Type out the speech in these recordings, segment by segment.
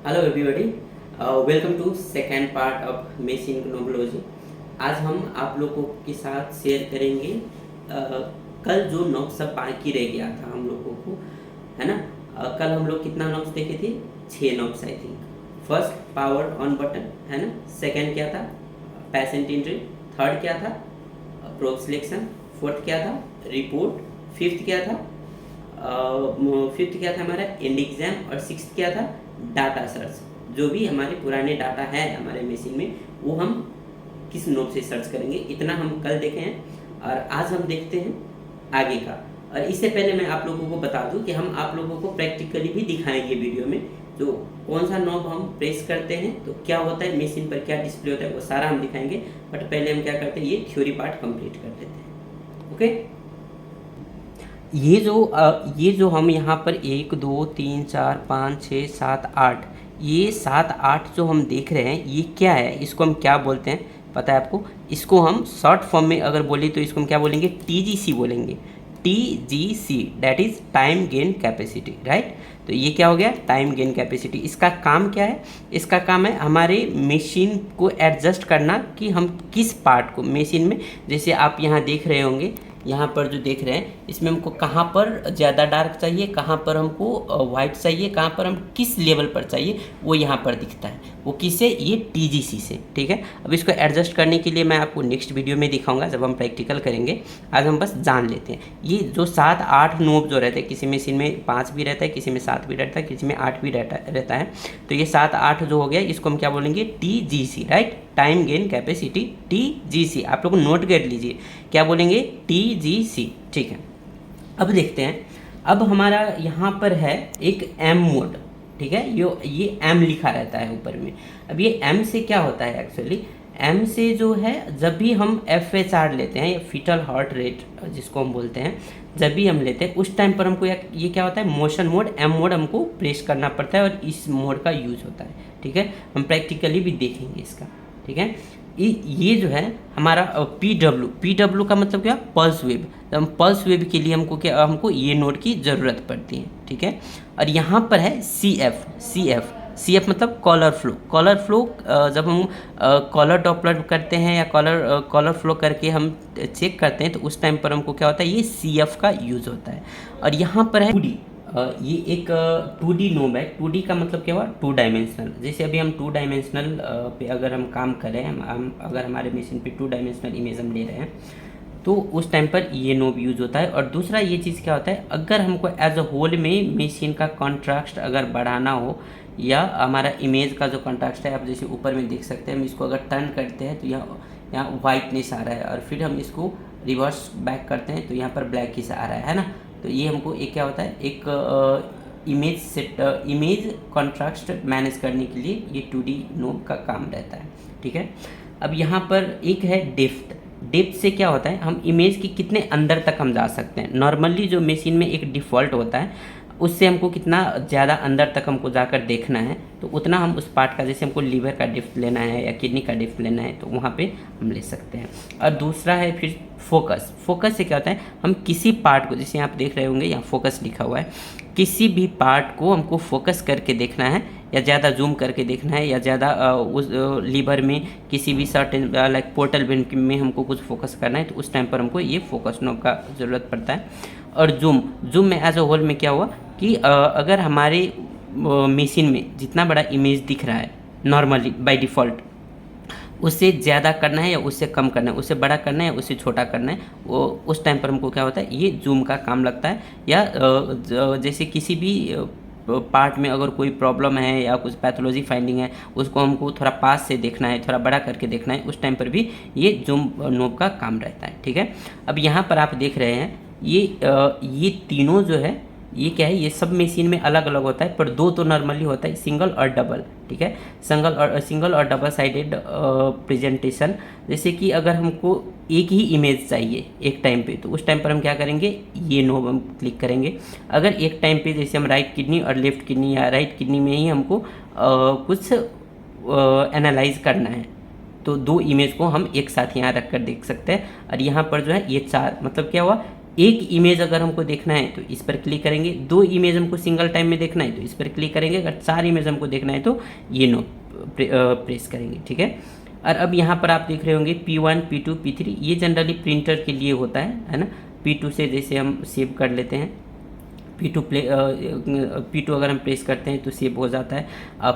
Hello everybody, welcome to second part of machine gnomology. आज हम आप लोगों के साथ शेयर करेंगे कल जो नॉब्स सब बाकी रह गया था हम लोगों को, है ना। कल हम लोग कितना नॉब्स देखे थे? 6 knobs I think. First power on button, है ना। सेकंड क्या था? Patient entry. थर्ड क्या था? Probe selection. फोर्थ क्या था? रिपोर्ट। फिफ्थ क्या था? फिफ्थ क्या था हमारा? And exam. और सिक्स्थ क्या था? Data search. जो भी हमारे पुराने डाटा है हमारे मशीन में, वो हम किस नोब से सर्च करेंगे, इतना हम कल देखे हैं। और आज हम देखते हैं आगे का। और इससे पहले मैं आप लोगों को बता दूं कि हम आप लोगों को प्रैक्टिकली भी दिखाएंगे वीडियो में, जो कौन सा नॉब हम प्रेस करते हैं तो क्या होता है, मशीन पर क्या डिस्प्ले होता है, वो सारा हम दिखाएंगे। बट पहले हम क्या करते हैं, ये थ्योरी पार्ट कंप्लीट कर लेते हैं। ओके। ये जो हम यहाँ पर 1 2 3 4 5 6 7 8, ये 7 8 जो हम देख रहे हैं, ये क्या है, इसको हम क्या बोलते हैं पता है आपको? इसको हम शॉर्ट फॉर्म में अगर बोले तो इसको हम क्या बोलेंगे? TGC बोलेंगे। TGC that is time gain capacity, right. तो ये क्या हो गया? Time gain capacity. इसका काम क्या है? इसका काम है हमारे मशीन को एडजस्ट करना कि हम किस पार्ट को मशीन में, जैसे आप यहाँ देख रहे होंगे, यहाँ पर जो देख रहे हैं, इसमें हमको कहाँ पर ज़्यादा डार्क चाहिए, कहाँ पर हमको वाइट चाहिए, कहाँ पर हम किस लेवल पर चाहिए, वो यहाँ पर दिखता है। वो किससे? ये TGC से, ठीक है। अब इसको एडजस्ट करने के लिए मैं आपको नेक्स्ट वीडियो में दिखाऊंगा जब हम प्रैक्टिकल करेंगे। आज हम बस जान लेते हैं ये जो 7 8 नोब जो रहते हैं, किसी मशीन में 5 भी रहता है, किसी में 7 भी रहता है, किसी में 8 भी रहता है। तो ये 7 8 जो हो गया, इसको हम क्या बोलेंगे? TGC, right. Time gain capacity, TGC। आप लोग नोट कर लीजिए, क्या बोलेंगे? TGC, ठीक है। अब देखते हैं, अब हमारा यहाँ पर है एक M मोड, ठीक है। ये M लिखा रहता है ऊपर में। अब ये M से क्या होता है एक्चुअली? M से जो है, जब भी हम FHR लेते हैं, या फीटल हार्ट रेट जिसको हम बोलते हैं, जब भी हम लेते हैं उस टाइम पर हमको ये क्या होता है? मोशन मोड, M मोड हमको प्रेस करना पड़ता है और इस मोड का यूज होता है, ठीक है। हम प्रैक्टिकली भी देखेंगे इसका, ठीक है। ये जो है हमारा PW का मतलब क्या? Pulse wave. तो हम पल्स वेव के लिए हमको ये नोड की ज़रूरत पड़ती है, ठीक है। और यहाँ पर है CF मतलब कॉलर फ्लो। जब हम कॉलर डॉपलर करते हैं या कॉलर फ्लो करके हम चेक करते हैं, तो उस टाइम पर हमको क्या होता है? ये CF का यूज़ होता है। और यहाँ पर है 2D। ये एक 2D नोब है। 2D का मतलब क्या हुआ? 2 डायमेंशनल। जैसे अभी हम 2 डायमेंशनल पे अगर हम काम कर रहे हैं, हम अगर हमारे मशीन पे 2 डायमेंशनल इमेज हम ले रहे हैं, तो उस टाइम पर ये नोब यूज़ होता है। और दूसरा ये चीज़ क्या होता है, अगर हमको एज अ होल में मशीन का कॉन्ट्रास्ट अगर बढ़ाना हो, या हमारा इमेज का जो कॉन्ट्रास्ट है, आप जैसे ऊपर में देख सकते हैं, हम इसको अगर टर्न करते हैं तो यहाँ वाइटनेस आ रहा है, और फिर हम इसको रिवर्स बैक करते हैं तो यहाँ पर ब्लैक ही आ रहा है ना। तो ये हमको एक क्या होता है, एक इमेज कॉन्ट्रास्ट मैनेज करने के लिए ये 2D नोब का काम रहता है, ठीक है। अब यहाँ पर एक है डेप्थ से क्या होता है, हम इमेज की कितने अंदर तक हम जा सकते हैं। नॉर्मली जो मशीन में एक डिफ़ॉल्ट होता है, उससे हमको कितना ज़्यादा अंदर तक हमको जाकर देखना है, तो उतना हम उस पार्ट का, जैसे हमको लीवर का डिप्थ लेना है या किडनी का डिप्थ लेना है, तो वहाँ पे हम ले सकते हैं। और दूसरा है फिर फोकस से क्या होता है, हम किसी पार्ट को, जैसे आप देख रहे होंगे यहाँ फोकस लिखा हुआ है, किसी भी पार्ट को हमको फोकस करके देखना है, या ज़्यादा जूम करके देखना है, या ज़्यादा उस लीवर में किसी भी सर्टेन लाइक पोर्टल वेन में हमको कुछ फोकस करना है, तो उस टाइम पर हमको ये फोकस नॉब का ज़रूरत पड़ता है। और जूम में एज अ होल में क्या हुआ कि अगर हमारे मशीन में जितना बड़ा इमेज दिख रहा है नॉर्मली बाय डिफ़ॉल्ट, उससे ज़्यादा करना है या उससे कम करना है, उससे बड़ा करना है या उससे छोटा करना है, वो उस टाइम पर हमको क्या होता है, ये जूम का काम लगता है। या जैसे किसी भी पार्ट में अगर कोई प्रॉब्लम है या कुछ पैथोलॉजी फाइंडिंग है, उसको हमको थोड़ा पास से देखना है, थोड़ा बड़ा करके देखना है, उस टाइम पर भी ये जूम नोब का काम रहता है, ठीक है। अब यहाँ पर आप देख रहे हैं, ये तीनों जो है, ये क्या है, ये सब मशीन में अलग अलग होता है, पर दो तो नॉर्मली होता है, सिंगल और डबल, ठीक है। सिंगल और डबल साइडेड प्रेजेंटेशन। जैसे कि अगर हमको एक ही इमेज चाहिए एक टाइम पे, तो उस टाइम पर हम क्या करेंगे, ये नोब हम क्लिक करेंगे। अगर एक टाइम पे जैसे हम राइट किडनी और लेफ्ट किडनी, या राइट किडनी में ही हमको कुछ एनालाइज करना है, तो 2 इमेज को हम एक साथ यहाँ रख कर देख सकते हैं। और यहाँ पर जो है ये 4, मतलब क्या हुआ, एक इमेज अगर हमको देखना है तो इस पर क्लिक करेंगे, 2 इमेज हमको सिंगल टाइम में देखना है तो इस पर क्लिक करेंगे, अगर 4 इमेज हमको देखना है तो ये नो प्रेस करेंगे, ठीक है। और अब यहाँ पर आप देख रहे होंगे P1, P2, P3, ये जनरली प्रिंटर के लिए होता है ना। P2 से जैसे हम सेव कर लेते हैं, P2 अगर हम प्रेस करते हैं तो सेव हो जाता है।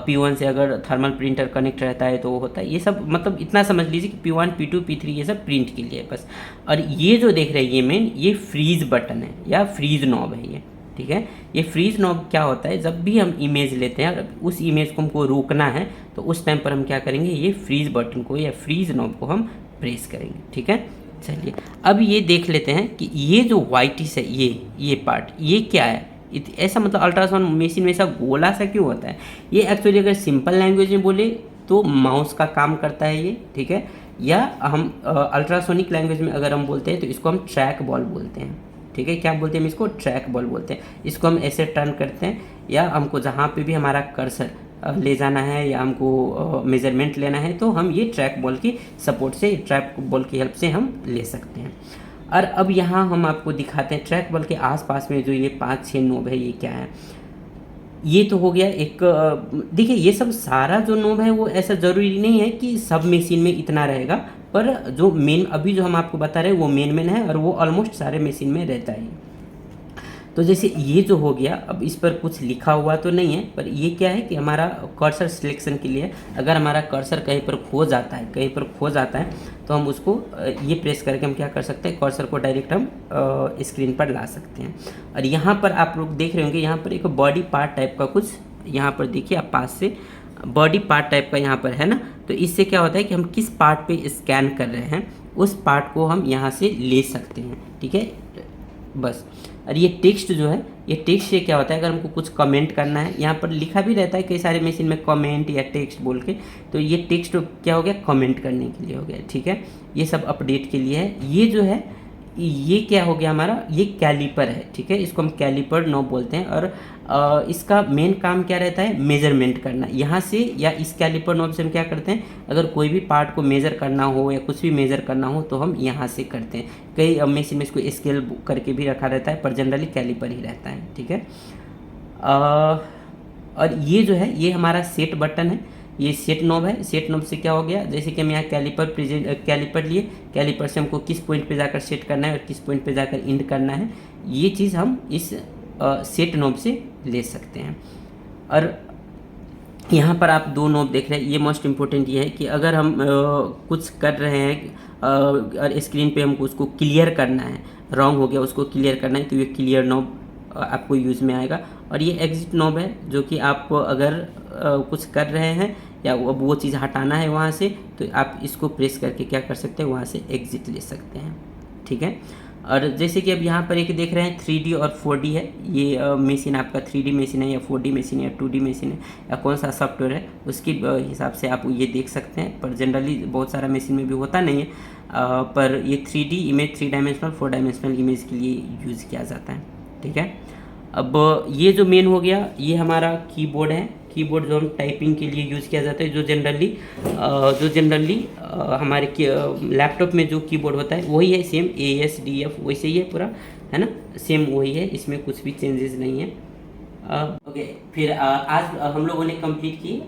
P1 से अगर थर्मल प्रिंटर कनेक्ट रहता है तो वो होता है। ये सब मतलब इतना समझ लीजिए कि P1, P2, P3 ये सब प्रिंट के लिए है बस। और ये जो देख रहे हैं ये मेन, ये फ्रीज बटन है या फ्रीज नॉब है ये, ठीक है। ये फ्रीज नॉब क्या होता है, जब भी हम इमेज लेते हैं और उस इमेज को हमको रोकना है तो उस टाइम पर हम क्या करेंगे, ये फ्रीज बटन को या फ्रीज नॉब को हम प्रेस करेंगे, ठीक है। चलिए अब ये देख लेते हैं कि ये जो वाइटिस है, ये पार्ट ये क्या है। ऐसा मतलब अल्ट्रासाउंड मशीन में ऐसा गोला सा क्यों होता है। ये एक्चुअली अगर सिंपल लैंग्वेज में बोले तो माउस का काम करता है ये, ठीक है। या हम अल्ट्रासोनिक लैंग्वेज में अगर हम बोलते हैं तो इसको हम ट्रैक बॉल बोलते हैं, ठीक है। क्या बोलते हैं हम इसको, ट्रैक बॉल बोलते हैं। इसको हम ऐसे टर्न करते हैं या हमको जहाँ पे भी हमारा कर्सर ले जाना है या हमको मेजरमेंट लेना है तो हम ये ट्रैक बॉल की सपोर्ट से, ट्रैक बॉल की हेल्प से हम ले सकते हैं। और अब यहाँ हम आपको दिखाते हैं ट्रैक बॉल के आसपास में जो ये 5-6 नोब है ये क्या है। ये तो हो गया एक, देखिए ये सब सारा जो नोब है वो ऐसा ज़रूरी नहीं है कि सब मशीन में इतना रहेगा, पर जो मेन अभी जो हम आपको बता रहे हैं वो मेन है और वो ऑलमोस्ट सारे मशीन में रहता है। तो जैसे ये जो हो गया, अब इस पर कुछ लिखा हुआ तो नहीं है, पर ये क्या है कि हमारा कर्सर सिलेक्शन के लिए अगर हमारा कर्सर कहीं पर खो जाता है तो हम उसको ये प्रेस करके हम क्या कर सकते हैं, कर्सर को डायरेक्ट हम स्क्रीन पर ला सकते हैं। और यहाँ पर आप लोग देख रहे होंगे, यहाँ पर एक बॉडी पार्ट टाइप का कुछ, यहाँ पर देखिए आप पास से बॉडी पार्ट टाइप का यहाँ पर है ना। तो इससे क्या होता है कि हम किस पार्ट पे स्कैन कर रहे हैं उस पार्ट को हम यहाँ से ले सकते हैं, ठीक है बस। और ये टेक्स्ट जो है, ये टेक्स्ट से क्या होता है, अगर हमको कुछ कमेंट करना है, यहाँ पर लिखा भी रहता है कई सारे मशीन में कमेंट या टेक्स्ट बोल के, तो ये टेक्स्ट क्या हो गया, कमेंट करने के लिए हो गया, ठीक है। ये सब अपडेट के लिए है। ये जो है ये क्या हो गया हमारा, ये कैलिपर है, ठीक है। इसको हम कैलिपर नॉब बोलते हैं और इसका मेन काम क्या रहता है, मेजरमेंट करना। यहाँ से या इस कैलिपर नॉब से हम क्या करते हैं, अगर कोई भी पार्ट को मेज़र करना हो या कुछ भी मेज़र करना हो तो हम यहाँ से करते हैं। कई मशीन में इसको स्केल करके भी रखा रहता है, पर जनरली कैलिपर ही रहता है, ठीक है। और ये जो है ये हमारा सेट बटन है, ये सेट नॉब है। सेट नॉब से क्या हो गया, जैसे कि हम यहाँ कैलिपर लिए, कैलिपर से हमको किस पॉइंट पे जाकर सेट करना है और किस पॉइंट पे जाकर इंड करना है, ये चीज़ हम इस सेट नॉब से ले सकते हैं। और यहाँ पर आप 2 नॉब देख रहे हैं। ये मोस्ट इम्पोर्टेंट ये है कि अगर हम कुछ कर रहे हैं और स्क्रीन पे हमको उसको क्लियर करना है, रॉन्ग हो गया उसको क्लियर करना है, तो ये क्लियर नॉब आपको यूज़ में आएगा। और ये एग्जिट नॉब है, जो कि आप अगर कुछ कर रहे हैं या वो चीज़ हटाना है वहाँ से, तो आप इसको प्रेस करके क्या कर सकते हैं, वहाँ से एग्जिट ले सकते हैं, ठीक है। और जैसे कि अब यहाँ पर एक देख रहे हैं 3D और 4D है। ये मशीन आपका 3D मशीन है या 4D मशीन है या 2D मशीन है या कौन सा सॉफ्टवेयर है, उसके हिसाब से आप ये देख सकते हैं। पर जनरली बहुत सारा मशीन में भी होता नहीं है, पर ये 3D image 3 dimensional 4 dimensional image के लिए यूज़ किया जाता है, ठीक है। अब ये जो मेन हो गया, ये हमारा कीबोर्ड है। कीबोर्ड जो हम टाइपिंग के लिए यूज़ किया जाता है, जो जनरली हमारे लैपटॉप में जो कीबोर्ड होता है वही है, सेम ASDF वैसे ही है पूरा, है ना, सेम वही है, इसमें कुछ भी चेंजेस नहीं है। ओके, फिर आज हम लोगों ने कंप्लीट की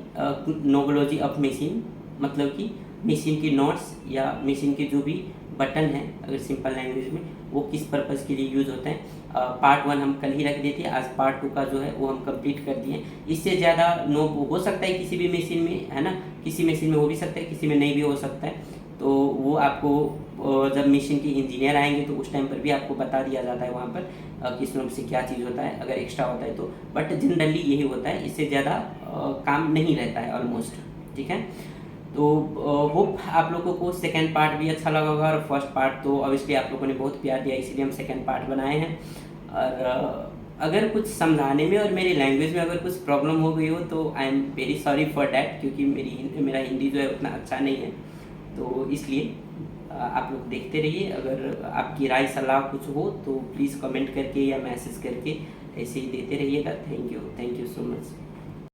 नोबोलॉजी ऑफ मशीन, मतलब कि मशीन की नोट्स या मशीन के जो भी बटन है अगर सिंपल लैंग्वेज में वो किस पर्पज़ के लिए यूज़ होते हैं। पार्ट 1 हम कल ही रख देते हैं, आज पार्ट 2 का जो है वो हम कंप्लीट कर दिए। इससे ज़्यादा नोब हो सकता है किसी भी मशीन में, है ना, किसी मशीन में हो भी सकता है, किसी में नहीं भी हो सकता है। तो वो आपको जब मशीन के इंजीनियर आएंगे तो उस टाइम पर भी आपको बता दिया जाता है वहाँ पर किस नोब से क्या चीज़ होता है, अगर एक्स्ट्रा होता है तो। बट जनरली यही होता है, इससे ज़्यादा काम नहीं रहता है ऑलमोस्ट, ठीक है। तो होप आप लोगों को सेकंड पार्ट भी अच्छा लगा होगा, और फर्स्ट पार्ट तो ऑब्वियसली आप लोगों ने बहुत प्यार दिया, इसीलिए हम सेकंड पार्ट बनाए हैं। और अगर कुछ समझाने में और मेरी लैंग्वेज में अगर कुछ प्रॉब्लम हो गई हो तो I am very sorry for that, क्योंकि मेरा हिंदी जो है उतना अच्छा नहीं है, तो इसलिए आप लोग देखते रहिए। अगर आपकी राय सलाह कुछ हो तो प्लीज़ कमेंट करके या मैसेज करके ऐसे ही देते रहिएगा। Thank you so much.